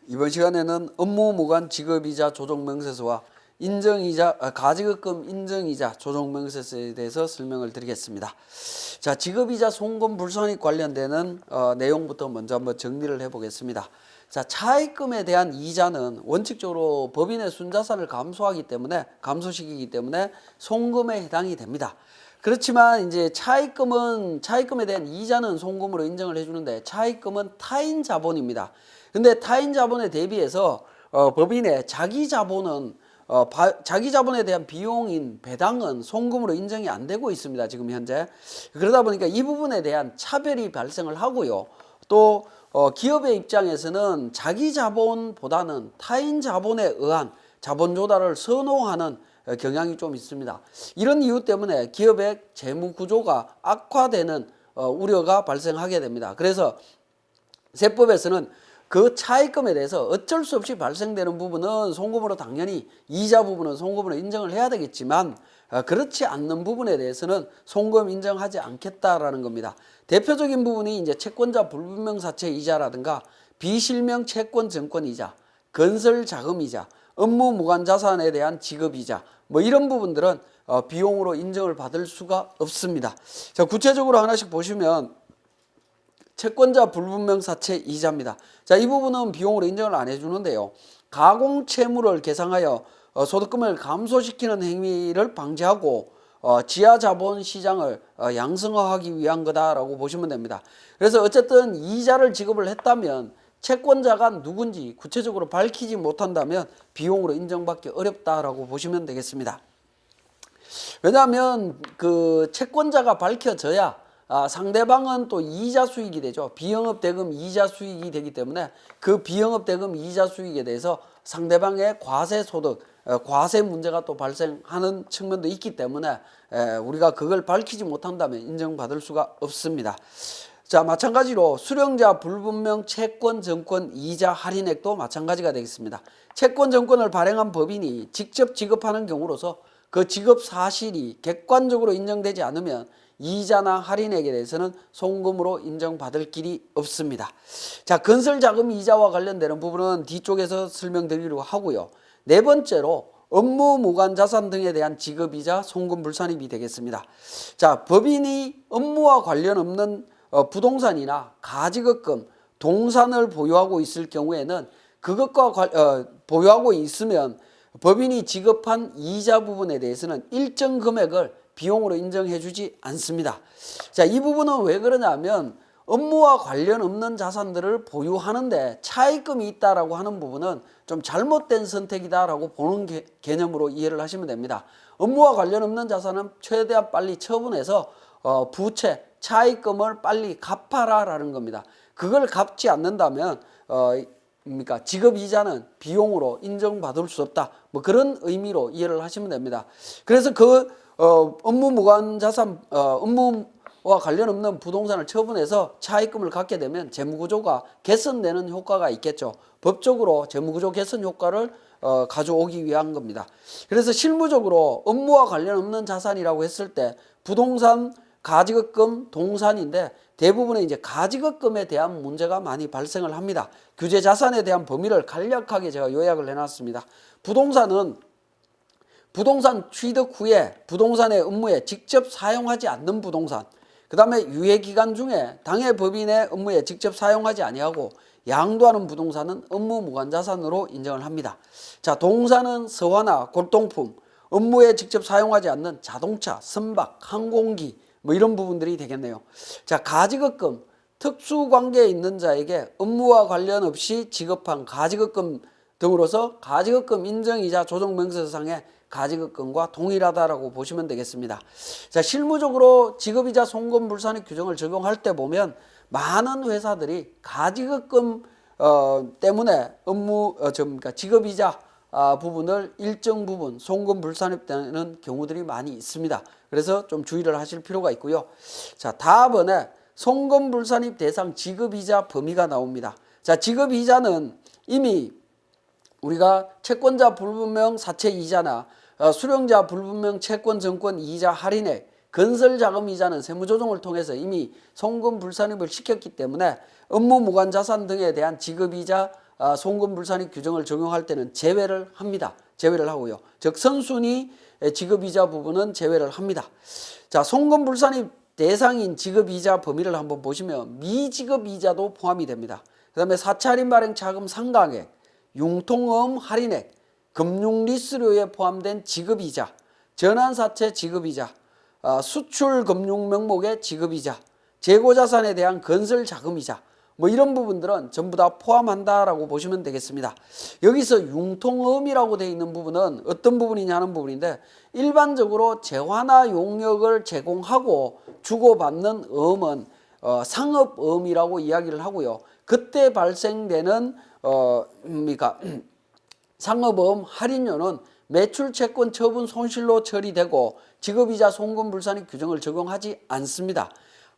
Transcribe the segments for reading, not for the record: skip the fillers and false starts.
이번 시간에는 업무 무관 지급이자 조정명세서와 가지급금 인정이자 조정명세서에 대해서 설명을 드리겠습니다. 자, 지급이자 송금불손익 관련되는 내용부터 먼저 한번 정리를 해보겠습니다. 자, 차입금에 대한 이자는 원칙적으로 법인의 순자산을 감소시키기 때문에 송금에 해당이 됩니다. 그렇지만 이제 차입금에 대한 이자는 송금으로 인정을 해주는데 차입금은 타인 자본입니다. 근데 타인 자본에 대비해서 법인의 자기 자본에 대한 비용인 배당은 송금으로 인정이 안 되고 있습니다. 지금 현재. 그러다 보니까 이 부분에 대한 차별이 발생을 하고요. 또 기업의 입장에서는 자기 자본보다는 타인 자본에 의한 자본 조달을 선호하는 경향이 좀 있습니다. 이런 이유 때문에 기업의 재무 구조가 악화되는 우려가 발생하게 됩니다. 그래서 세법에서는 그 차입금에 대해서 어쩔 수 없이 발생되는 부분은 송금으로 당연히 이자 부분은 송금으로 인정을 해야 되겠지만 그렇지 않는 부분에 대해서는 송금 인정하지 않겠다라는 겁니다. 대표적인 부분이 이제 채권자 불분명 사채 이자라든가 비실명 채권 증권 이자, 건설 자금 이자, 업무 무관 자산에 대한 지급 이자 뭐 이런 부분들은 비용으로 인정을 받을 수가 없습니다. 자, 구체적으로 하나씩 보시면 채권자 불분명 사채 이자입니다. 자, 이 부분은 비용으로 인정을 안 해주는데요. 가공채무를 계상하여 소득금을 감소시키는 행위를 방지하고 지하자본 시장을 양성화하기 위한 거다라고 보시면 됩니다. 그래서 어쨌든 이자를 지급을 했다면 채권자가 누군지 구체적으로 밝히지 못한다면 비용으로 인정받기 어렵다라고 보시면 되겠습니다. 왜냐하면 그 채권자가 밝혀져야 상대방은 또 이자 수익이 되죠. 비영업 대금 이자 수익이 되기 때문에 그 비영업 대금 이자 수익에 대해서 상대방의 과세 소득, 과세 문제가 또 발생하는 측면도 있기 때문에 우리가 그걸 밝히지 못한다면 인정받을 수가 없습니다. 자, 마찬가지로 수령자 불분명 채권 증권 이자 할인액도 마찬가지가 되겠습니다. 채권 증권을 발행한 법인이 직접 지급하는 경우로서 그 지급 사실이 객관적으로 인정되지 않으면 이자나 할인액에 대해서는 송금으로 인정받을 길이 없습니다. 자, 건설자금 이자와 관련되는 부분은 뒤쪽에서 설명드리려고 하고요. 네 번째로 업무 무관 자산 등에 대한 지급이자 송금 불산입이 되겠습니다. 자, 법인이 업무와 관련 없는 부동산이나 가지급금, 동산을 보유하고 있을 경우에는 보유하고 있으면 법인이 지급한 이자 부분에 대해서는 일정 금액을 비용으로 인정해 주지 않습니다. 자, 이 부분은 왜 그러냐면 업무와 관련 없는 자산들을 보유하는데 차입금이 있다라고 하는 부분은 좀 잘못된 선택이다라고 보는 개념으로 이해를 하시면 됩니다. 업무와 관련 없는 자산은 최대한 빨리 처분해서 부채, 차입금을 빨리 갚아라라는 겁니다. 그걸 갚지 않는다면 지급이자는 비용으로 인정받을 수 없다. 뭐 그런 의미로 이해를 하시면 됩니다. 그래서 업무 무관 자산, 업무와 관련 없는 부동산을 처분해서 차입금을 갖게 되면 재무구조가 개선되는 효과가 있겠죠. 법적으로 재무구조 개선 효과를 가져오기 위한 겁니다. 그래서 실무적으로 업무와 관련 없는 자산이라고 했을 때 부동산, 가지급금, 동산인데 대부분의 이제 가지급금에 대한 문제가 많이 발생을 합니다. 규제 자산에 대한 범위를 간략하게 제가 요약을 해놨습니다. 부동산 취득 후에 부동산의 업무에 직접 사용하지 않는 부동산, 그 다음에 유예기간 중에 당해 법인의 업무에 직접 사용하지 아니하고 양도하는 부동산은 업무 무관 자산으로 인정을 합니다. 자, 동산은 서화나 골동품, 업무에 직접 사용하지 않는 자동차, 선박, 항공기 뭐 이런 부분들이 되겠네요. 자, 가지급금, 특수관계에 있는 자에게 업무와 관련 없이 지급한 가지급금 등으로서 가지급금 인정이자 조정명세서상의 가지급금과 동일하다라고 보시면 되겠습니다. 자, 실무적으로 지급이자 송금불산익 규정을 적용할 때 보면 많은 회사들이 가지급금 때문에 지급이자 부분을 일정 부분 송금불산입되는 경우들이 많이 있습니다. 그래서 좀 주의를 하실 필요가 있고요. 자, 다음번에 송금불산입 대상 지급이자 범위가 나옵니다. 자, 지급이자는 이미 우리가 채권자 불분명 사채 이자나 수령자 불분명 채권 증권 이자 할인액, 건설 자금 이자는 세무조정을 통해서 이미 송금 불산입을 시켰기 때문에 업무 무관 자산 등에 대한 지급이자 송금불산입 규정을 적용할 때는 제외를 합니다. 제외를 하고요. 즉 선순위 지급이자 부분은 제외를 합니다. 자, 송금불산입 대상인 지급이자 범위를 한번 보시면 미지급이자도 포함이 됩니다. 그 다음에 4차 할인 발행 차금 상각액, 융통음 할인액, 금융리스료에 포함된 지급이자, 전환사채 지급이자, 수출 금융 명목의 지급이자, 재고자산에 대한 건설자금이자 뭐 이런 부분들은 전부 다 포함한다라고 보시면 되겠습니다. 여기서 융통음이라고 되어 있는 부분은 어떤 부분이냐 하는 부분인데 일반적으로 재화나 용역을 제공하고 주고받는 음은 상업음이라고 이야기를 하고요. 그때 발생되는 상업음 할인료는 매출채권 처분 손실로 처리되고 지급이자 송금불산입 규정을 적용하지 않습니다.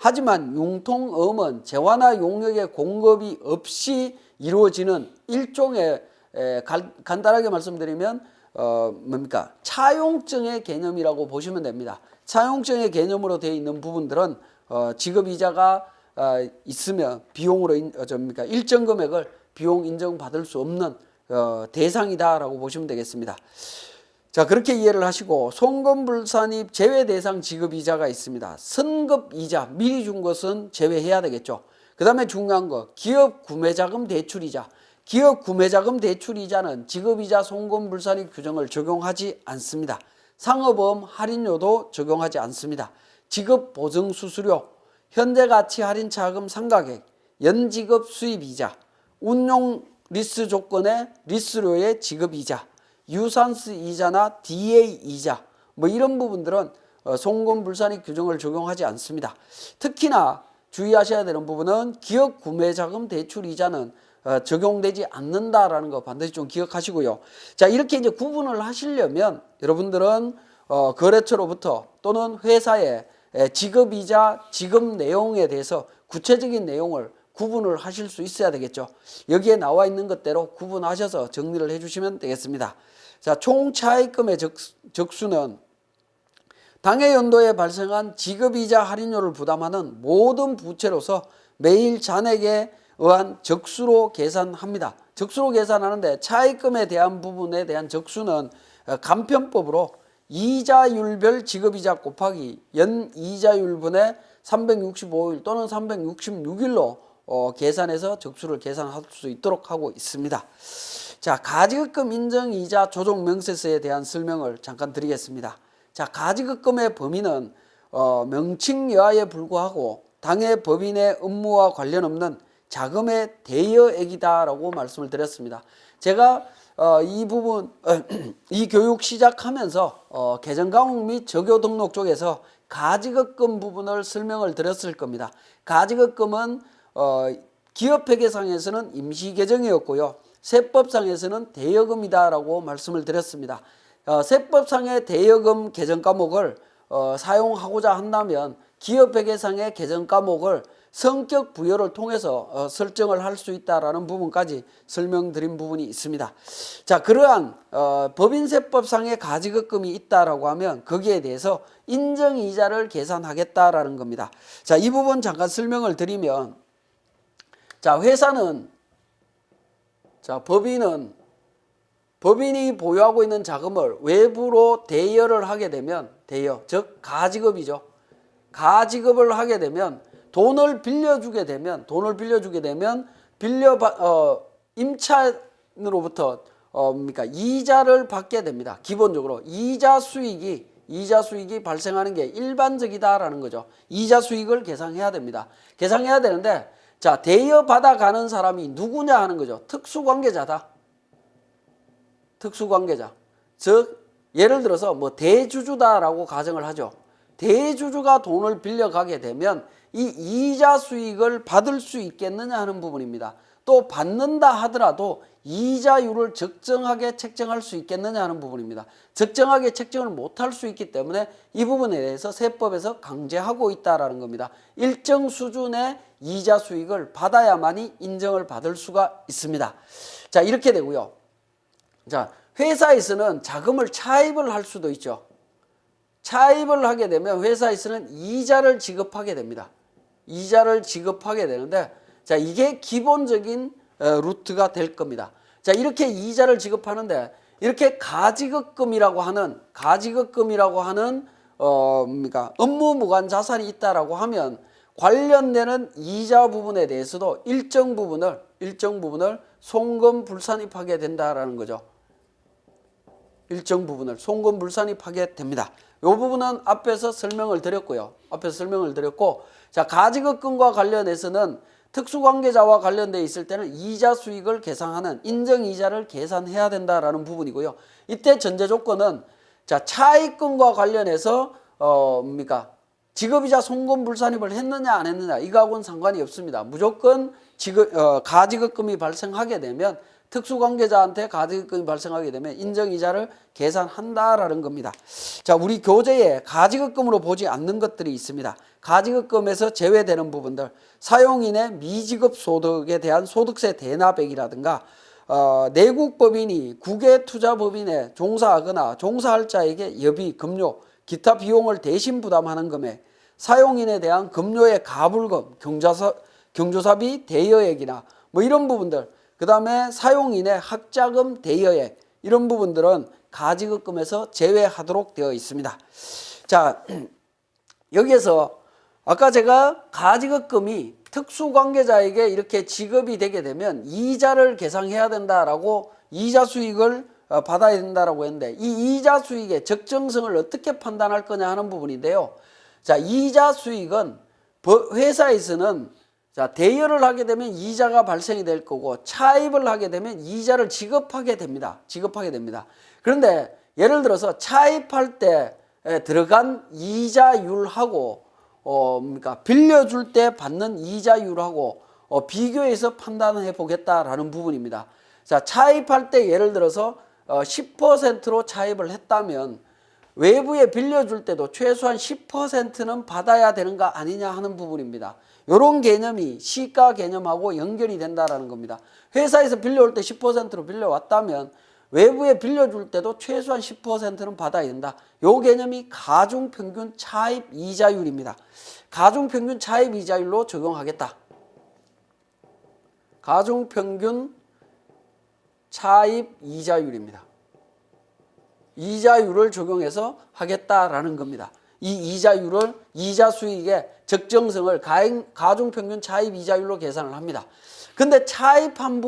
하지만 융통음은 재화나 용역의 공급이 없이 이루어지는 일종의 간단하게 말씀드리면 차용증의 개념이라고 보시면 됩니다. 차용증의 개념으로 되어 있는 부분들은 지급이자가 있으면 비용으로 일정 금액을 비용 인정받을 수 없는 대상이다라고 보시면 되겠습니다. 자, 그렇게 이해를 하시고 송금불산입 제외 대상 지급이자가 있습니다. 선급이자 미리 준 것은 제외해야 되겠죠. 그 다음에 중요한 거 기업 구매자금 대출이자. 기업 구매자금 대출이자는 지급이자 송금불산입 규정을 적용하지 않습니다. 상업음 할인료도 적용하지 않습니다. 지급 보증 수수료, 현재가치 할인 차금 상각액, 연지급 수입이자, 운용 리스 조건의 리스료의 지급이자, 유산스 이자나 DA 이자 뭐 이런 부분들은 송금불산입 규정을 적용하지 않습니다. 특히나 주의하셔야 되는 부분은 기업 구매자금 대출 이자는 적용되지 않는다라는 거 반드시 좀 기억하시고요. 자, 이렇게 이제 구분을 하시려면 여러분들은 거래처로부터 또는 회사의 지급이자 지급 내용에 대해서 구체적인 내용을 구분을 하실 수 있어야 되겠죠. 여기에 나와 있는 것대로 구분하셔서 정리를 해주시면 되겠습니다. 자, 총 차입금의 적수는 당해 연도에 발생한 지급이자 할인료를 부담하는 모든 부채로서 매일 잔액에 의한 적수로 계산합니다. 적수로 계산하는데 차입금에 대한 부분에 대한 적수는 간편법으로 이자율별 지급이자 곱하기 연이자율분의 365일 또는 366일로 계산해서 적수를 계산할 수 있도록 하고 있습니다. 자, 가지급금 인정이자 조정명세서에 대한 설명을 잠깐 드리겠습니다. 자, 가지급금의 범위는 명칭여하에 불구하고 당해 법인의 업무와 관련 없는 자금의 대여액이다라고 말씀을 드렸습니다. 제가 이 부분 이 교육 시작하면서 개정과목 및 적요 등록 쪽에서 가지급금 부분을 설명을 드렸을 겁니다. 가지급금은 기업회계상에서는 임시계정이었고요. 세법상에서는 대여금이다라고 말씀을 드렸습니다. 세법상의 대여금 개정 과목을 사용하고자 한다면 기업회계상의 개정 과목을 성격 부여를 통해서 설정을 할 수 있다라는 부분까지 설명드린 부분이 있습니다. 자, 그러한 법인세법상의 가지급금이 있다라고 하면 거기에 대해서 인정이자를 계산하겠다라는 겁니다. 자, 이 부분 잠깐 설명을 드리면, 자, 회사는, 자, 법인이 보유하고 있는 자금을 외부로 대여를 하게 되면, 대여, 즉 가지급이죠. 가지급을 하게 되면 돈을 빌려주게 되면 임차인으로부터 이자를 받게 됩니다. 기본적으로 이자 수익이 발생하는 게 일반적이다라는 거죠. 이자 수익을 계산해야 됩니다. 계산해야 되는데, 자, 대여 받아가는 사람이 누구냐 하는 거죠. 특수관계자다. 특수관계자. 즉 예를 들어서 뭐 대주주다라고 가정을 하죠. 대주주가 돈을 빌려가게 되면 이 이자 수익을 받을 수 있겠느냐 하는 부분입니다. 또 받는다 하더라도 이자율을 적정하게 책정할 수 있겠느냐 하는 부분입니다. 적정하게 책정을 못할 수 있기 때문에 이 부분에 대해서 세법에서 강제하고 있다라는 겁니다. 일정 수준의 이자 수익을 받아야만이 인정을 받을 수가 있습니다. 자, 이렇게 되고요. 자, 회사에서는 자금을 차입을 할 수도 있죠. 차입을 하게 되면 회사에서는 이자를 지급하게 됩니다. 이자를 지급하게 되는데, 자, 이게 기본적인 루트가 될 겁니다. 자, 이렇게 이자를 지급하는데 이렇게 가지급금이라고 하는 그러니까 업무 무관 자산이 있다라고 하면 관련되는 이자 부분에 대해서도 일정 부분을 송금 불산입하게 된다라는 거죠. 일정 부분을 송금 불산입하게 됩니다. 이 부분은 앞에서 설명을 드렸고요. 자, 가지급금과 관련해서는 특수관계자와 관련되어 있을 때는 이자 수익을 계산하는 인정이자를 계산해야 된다라는 부분이고요. 이때 전제 조건은 자, 차입금과 관련해서 지급이자 송금 불산입을 했느냐 안 했느냐 이거하고는 상관이 없습니다. 무조건 가지급금이 발생하게 되면 특수관계자한테 가지급금이 발생하게 되면 인정이자를 계산한다라는 겁니다. 자, 우리 교재에 가지급금으로 보지 않는 것들이 있습니다. 가지급금에서 제외되는 부분들, 사용인의 미지급 소득에 대한 소득세 대납액이라든가 내국법인이 국외투자법인에 종사하거나 종사할 자에게 여비, 급료, 기타 비용을 대신 부담하는 금액, 사용인에 대한 급료의 가불금, 경조사비 대여액이나 뭐 이런 부분들, 그 다음에 사용인의 학자금 대여액 이런 부분들은 가지급금에서 제외하도록 되어 있습니다. 자, 여기에서 아까 제가 가지급금이 특수관계자에게 이렇게 지급이 되게 되면 이자를 계산해야 된다라고 이자 수익을 받아야 된다라고 했는데 이 이자 수익의 적정성을 어떻게 판단할 거냐 하는 부분인데요. 자, 이자 수익은 회사에서는 자, 대여를 하게 되면 이자가 발생이 될 거고 차입을 하게 되면 이자를 지급하게 됩니다. 그런데 예를 들어서 차입할 때 들어간 이자율하고 빌려줄 때 받는 이자율하고 비교해서 판단해 보겠다라는 부분입니다. 자, 차입할 때 예를 들어서 10%로 차입을 했다면 외부에 빌려줄 때도 최소한 10%는 받아야 되는 거 아니냐 하는 부분입니다. 이런 개념이 시가 개념하고 연결이 된다라는 겁니다. 회사에서 빌려올 때 10%로 빌려왔다면 외부에 빌려줄 때도 최소한 10%는 받아야 된다. 이 개념이 가중평균 차입 이자율입니다. 가중평균 차입 이자율로 적용하겠다. 가중평균 차입 이자율입니다. 이자율을 적용해서 하겠다라는 겁니다. 이 이자율을 이자 수익의 적정성을 가중평균 차입 이자율로 계산을 합니다. 근데 차입한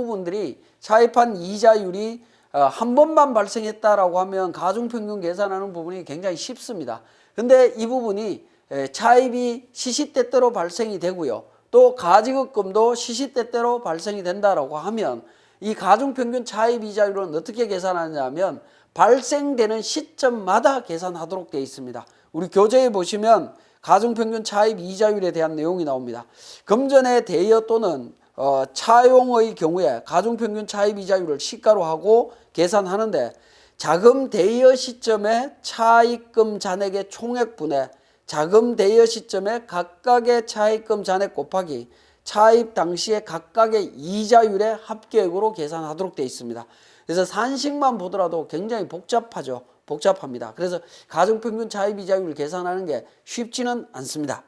이자율이 한 번만 발생했다라고 하면 가중평균 계산하는 부분이 굉장히 쉽습니다. 근데 이 부분이 차입이 시시때때로 발생이 되고요. 또 가지급금도 시시때때로 발생이 된다라고 하면 이 가중평균 차입 이자율은 어떻게 계산하느냐 하면 발생되는 시점마다 계산하도록 되어 있습니다. 우리 교재에 보시면 가중평균 차입 이자율에 대한 내용이 나옵니다. 금전의 대여 또는 차용의 경우에 가중평균 차입 이자율을 시가로 하고 계산하는데 자금 대여 시점에 차입금 잔액의 총액분에 자금 대여 시점에 각각의 차입금 잔액 곱하기 차입 당시에 각각의 이자율의 합계액으로 계산하도록 되어 있습니다. 그래서 산식만 보더라도 굉장히 복잡합니다. 그래서 가중평균 차입 이자율을 계산하는 게 쉽지는 않습니다.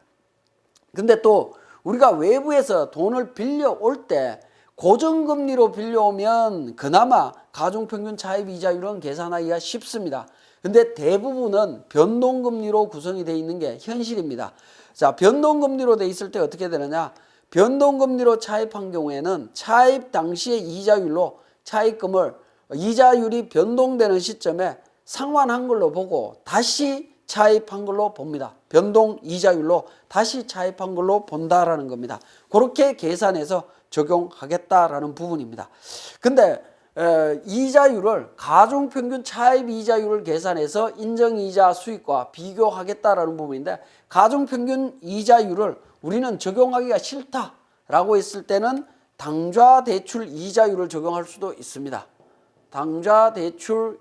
근데 또 우리가 외부에서 돈을 빌려올 때 고정금리로 빌려오면 그나마 가중평균 차입 이자율은 계산하기가 쉽습니다. 근데 대부분은 변동금리로 구성이 되어 있는 게 현실입니다. 자, 변동금리로 되어 있을 때 어떻게 되느냐? 변동금리로 차입한 경우에는 차입 당시의 이자율로 차입금을 이자율이 변동되는 시점에 상환한 걸로 보고 다시 차입한 걸로 봅니다. 변동 이자율로 다시 차입한 걸로 본다라는 겁니다. 그렇게 계산해서 적용하겠다라는 부분입니다. 근데 이자율을 가중평균 차입 이자율을 계산해서 인정이자 수익과 비교하겠다라는 부분인데 가중평균 이자율을 우리는 적용하기가 싫다라고 했을 때는 당좌대출 이자율을 적용할 수도 있습니다. 당좌대출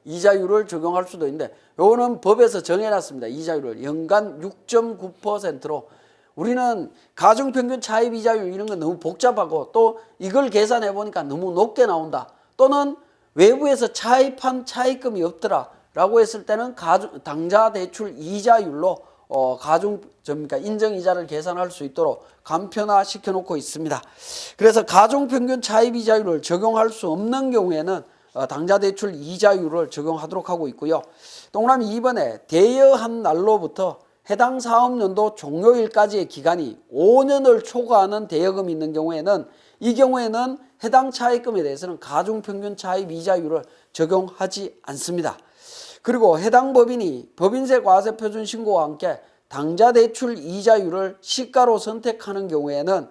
이자율을 적용할 수도 있는데 요거는 법에서 정해놨습니다. 이자율을 연간 6.9%로 우리는 가중평균 차입 이자율 이런 건 너무 복잡하고 또 이걸 계산해 보니까 너무 높게 나온다. 또는 외부에서 차입한 차입금이 없더라 라고 했을 때는 당좌대출 이자율로 인정이자를 계산할 수 있도록 간편화시켜 놓고 있습니다. 그래서 가중평균 차입이자율을 적용할 수 없는 경우에는 당좌대출 이자율을 적용하도록 하고 있고요. 동그라미 2번에 대여한 날로부터 해당 사업연도 종료일까지의 기간이 5년을 초과하는 대여금이 있는 경우에는 이 경우에는 해당 차입금에 대해서는 가중평균 차입 이자율을 적용하지 않습니다. 그리고 해당 법인이 법인세 과세 표준 신고와 함께 당좌대출 이자율을 시가로 선택하는 경우에는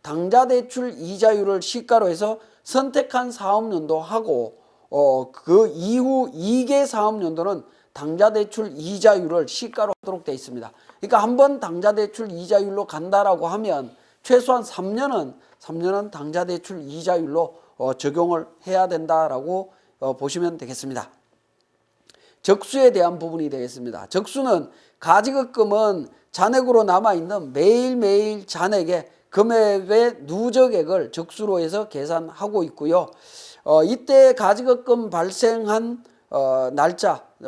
당좌대출 이자율을 시가로 해서 선택한 사업연도하고 그 이후 2개 사업연도는 당좌대출 이자율을 시가로 하도록 되어 있습니다. 그러니까 한번 당좌대출 이자율로 간다라고 하면 최소한 3년은 당좌대출 이자율로 적용을 해야 된다라고 보시면 되겠습니다. 적수에 대한 부분이 되겠습니다. 적수는 가지급금은 잔액으로 남아있는 매일매일 잔액의 금액의 누적액을 적수로 해서 계산하고 있고요. 이때 가지급금 발생한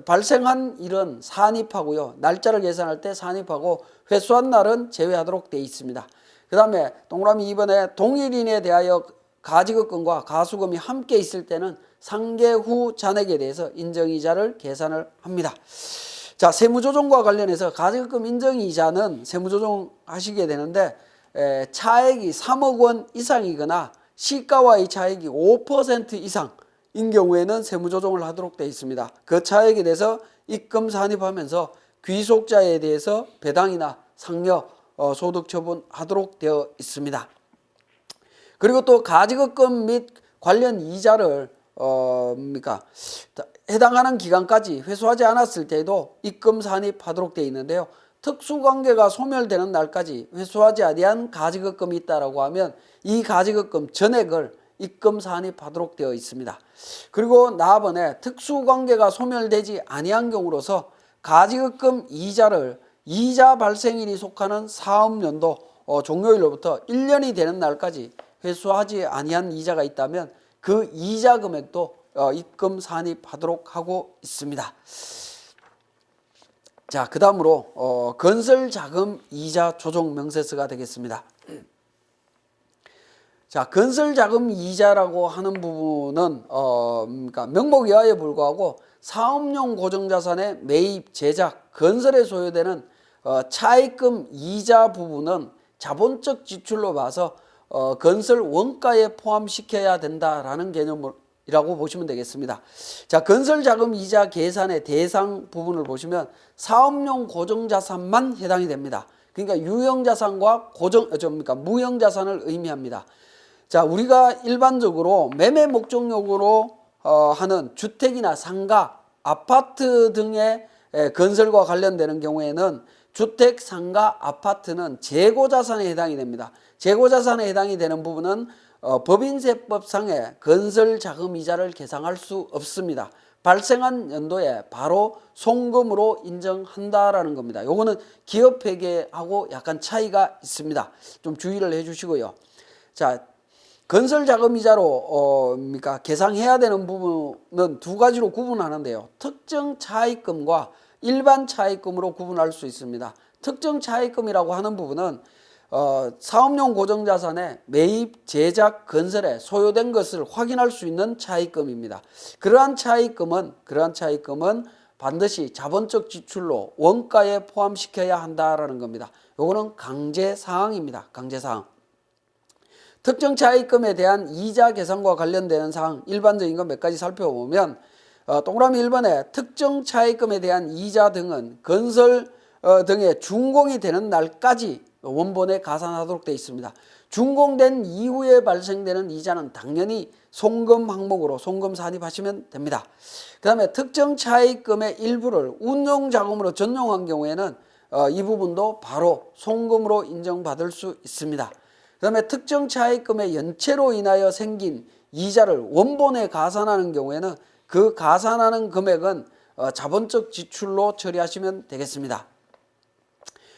발생한 일은 산입하고요. 날짜를 계산할 때 산입하고 회수한 날은 제외하도록 되어 있습니다. 그 다음에 동그라미 2번에 동일인에 대하여 가지급금과 가수금이 함께 있을 때는 상계 후 잔액에 대해서 인정이자를 계산을 합니다. 자, 세무조정과 관련해서 가지급금 인정이자는 세무조정하시게 되는데 차액이 3억 원 이상이거나 시가와의 차액이 5% 이상인 경우에는 세무조정을 하도록 되어 있습니다. 그 차액에 대해서 입금 산입하면서 귀속자에 대해서 배당이나 상여 소득 처분하도록 되어 있습니다. 그리고 또 가지급금 및 관련 이자를 해당하는 기간까지 회수하지 않았을 때에도 입금 산입하도록 되어 있는데요. 특수관계가 소멸되는 날까지 회수하지 아니한 가지급금이 있다라고 하면 이 가지급금 전액을 입금 산입하도록 되어 있습니다. 그리고 나번에 특수관계가 소멸되지 아니한 경우로서 가지급금 이자를 이자 발생일이 속하는 사업연도 종료일로부터 1년이 되는 날까지 회수하지 아니한 이자가 있다면 그 이자 금액도 입금 산입하도록 하고 있습니다. 자, 그 다음으로 건설자금 이자 조정 명세서가 되겠습니다. 자, 건설자금 이자라고 하는 부분은 명목에 의하에 불구하고 사업용 고정자산의 매입, 제작, 건설에 소요되는 차입금 이자 부분은 자본적 지출로 봐서 건설 원가에 포함시켜야 된다라는 개념이라고 보시면 되겠습니다. 자, 건설자금 이자 계산의 대상 부분을 보시면 사업용 고정자산만 해당이 됩니다. 그러니까 유형자산과 무형자산을 의미합니다. 자, 우리가 일반적으로 매매 목적용으로 하는 주택이나 상가, 아파트 등의 건설과 관련되는 경우에는 주택, 상가, 아파트는 재고자산에 해당이 됩니다. 재고자산에 해당이 되는 부분은 법인세법상의 건설자금이자를 계상할 수 없습니다. 발생한 연도에 바로 송금으로 인정한다라는 겁니다. 요거는 기업회계하고 약간 차이가 있습니다. 좀 주의를 해주시고요. 자, 건설자금이자로 계상해야 되는 부분은 두 가지로 구분하는데요. 특정 차입금과 일반 차입금으로 구분할 수 있습니다. 특정 차입금이라고 하는 부분은 사업용 고정자산의 매입, 제작, 건설에 소요된 것을 확인할 수 있는 차입금입니다. 그러한 차입금은 반드시 자본적 지출로 원가에 포함시켜야 한다라는 겁니다. 요거는 강제사항입니다. 강제사항. 특정 차입금에 대한 이자 계산과 관련되는 사항, 일반적인 것 몇 가지 살펴보면 동그라미 1번에 특정 차입금에 대한 이자 등은 건설 등의 준공이 되는 날까지 원본에 가산하도록 되어 있습니다. 준공된 이후에 발생되는 이자는 당연히 송금 항목으로 송금 산입하시면 됩니다. 그 다음에 특정 차입금의 일부를 운용자금으로 전용한 경우에는 이 부분도 바로 송금으로 인정받을 수 있습니다. 그 다음에 특정 차입금의 연체로 인하여 생긴 이자를 원본에 가산하는 경우에는 그 가산하는 금액은 자본적 지출로 처리하시면 되겠습니다.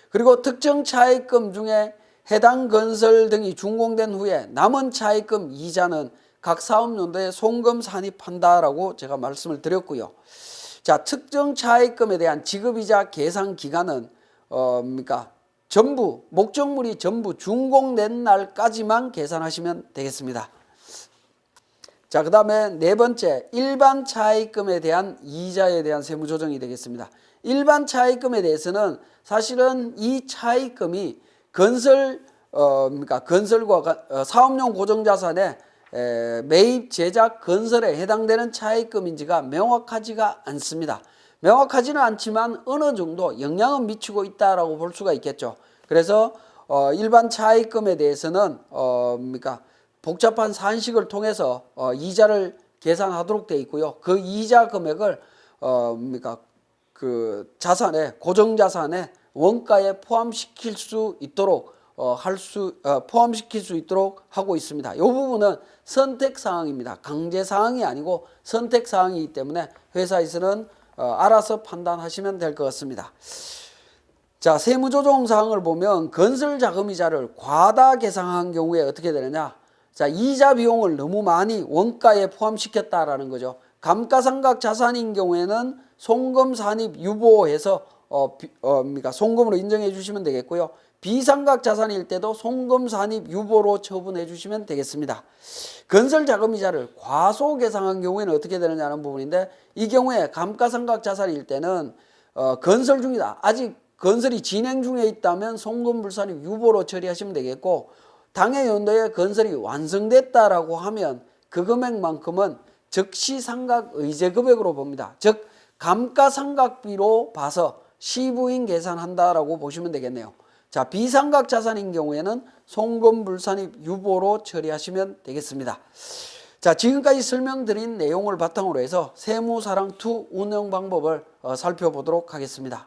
그리고 특정 차입금 중에 해당 건설 등이 준공된 후에 남은 차입금 이자는 각 사업연도에 송금 산입한다라고 제가 말씀을 드렸고요. 자, 특정 차입금에 대한 지급이자 계산 기간은 전부 목적물이 전부 준공된 날까지만 계산하시면 되겠습니다. 자, 그 다음에 네 번째, 일반 차입금에 대한 이자에 대한 세무 조정이 되겠습니다. 일반 차입금에 대해서는 사실은 이 차입금이 건설과 사업용 고정자산의 매입, 제작, 건설에 해당되는 차입금인지가 명확하지가 않습니다. 명확하지는 않지만 어느 정도 영향은 미치고 있다라고 볼 수가 있겠죠. 그래서 일반 차입금에 대해서는 복잡한 산식을 통해서 이자를 계산하도록 되어 있고요. 그 이자 금액을 그 자산에 고정자산의 원가에 포함시킬 수 있도록 포함시킬 수 있도록 하고 있습니다. 이 부분은 선택 사항입니다. 강제 사항이 아니고 선택 사항이기 때문에 회사에서는 알아서 판단하시면 될 것 같습니다. 자, 세무조정 사항을 보면 건설자금이자를 과다 계산한 경우에 어떻게 되느냐? 자, 이자 비용을 너무 많이 원가에 포함시켰다라는 거죠. 감가상각 자산인 경우에는 송금 산입 유보해서 송금으로 인정해 주시면 되겠고요. 비상각 자산일 때도 송금 산입 유보로 처분해 주시면 되겠습니다. 건설자금이자를 과소 계산한 경우에는 어떻게 되느냐는 부분인데, 이 경우에 감가상각 자산일 때는 건설 중이다, 아직 건설이 진행 중에 있다면 송금 불산입 유보로 처리하시면 되겠고, 당해 연도에 건설이 완성됐다라고 하면 그 금액만큼은 즉시 상각 의제 금액으로 봅니다. 즉 감가상각비로 봐서 시부인 계산한다라고 보시면 되겠네요. 자, 비상각 자산인 경우에는 송금 불산입 유보로 처리하시면 되겠습니다. 자, 지금까지 설명드린 내용을 바탕으로 해서 세무사랑2 운영 방법을 살펴보도록 하겠습니다.